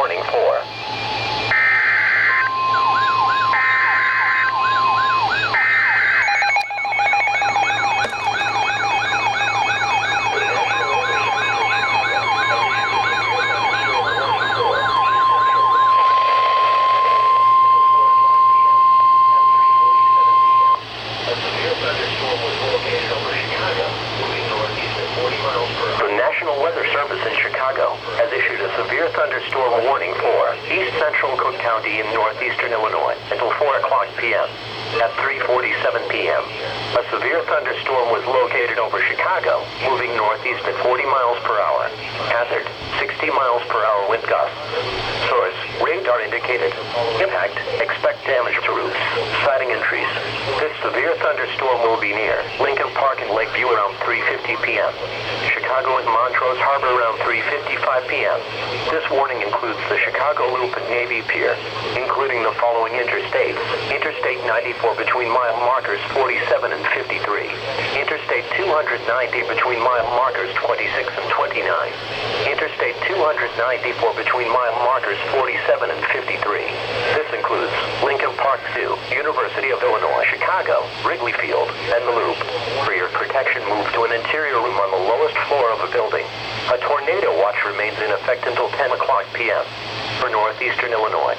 Warning 4. The National Weather Service in Chicago has issued a severe thunderstorm warning for east central Cook County in northeastern Illinois until 4 o'clock p.m. At 3:47 p.m., a severe thunderstorm was located over Chicago, moving northeast at 40 miles per hour. Hazard, 60 miles per hour wind gusts. Source, radar indicated. Impact, expect damage to roofs, siding and trees. This severe thunderstorm will be near Lincoln Park and Lakeview around 3:50 p.m. Chicago and Montrose Harbor around 3:55 p.m. This warning includes the Chicago Loop and Navy Pier, including the following interstates. Interstate 94 between mile markers 47 and 53. Interstate 290 between mile markers 26 and 29. Interstate 294 between mile markers 47 and 53. This includes Lincoln Park Zoo, University of Illinois, Chicago, Wrigley Field, and the Loop. For your protection, move to an interior room on the lowest floor of a building. A tornado watch remains in effect until 10 o'clock p.m. for northeastern Illinois.